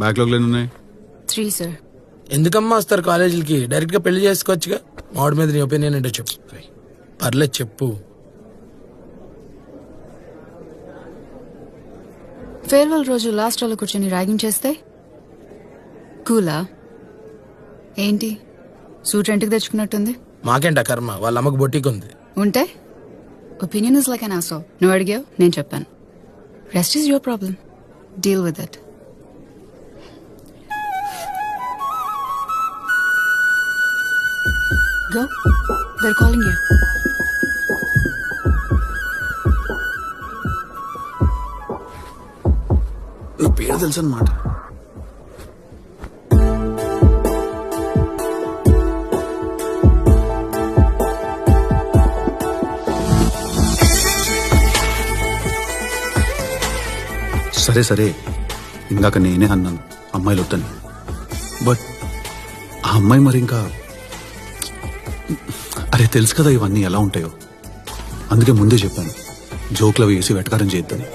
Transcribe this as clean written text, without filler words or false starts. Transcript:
Backlog లేని ఉన్నాయి 3 sir. ఎందుకమ్మా వస్తారు కాలేజీలకి? డైరెక్ట్ గా పెళ్లి చేసుకోవచ్చుగా. వాడి మీద నీ ఒపీనియన్ ఏంటో చెప్పు. పర్లేదు చెప్పు. ఫేర్వెల్ రోజు లాస్ట్ రోజు కూర్చొని ర్యాగింగ్ చేస్తే కూలా ఏంటి? సూట్ రెంట్కి తెచ్చుకున్నట్టుంది. మాకేంట కర్మ, వాళ్ళ అమ్మకు బొట్టికి ఉంది. ఉంటే ఒపీనియన్ ఇస్ లైక్ అన్ ఆసో. నువ్వు అడిగావు, నేను చెప్పాను. Rest is your problem. Deal with it. Go. They're calling you. నీ పేరు తెలుసు అన్నమాట. సరే సరే, ఇందాక నేనే అన్నాను అమ్మాయిలు వద్దని. బట్ ఆ అమ్మాయి మరి ఇంకా అరే తెలుసు కదా ఇవన్నీ ఎలా ఉంటాయో. అందుకే ముందే చెప్పాను జోక్లో వేసి వెటకారం చేయొద్దని.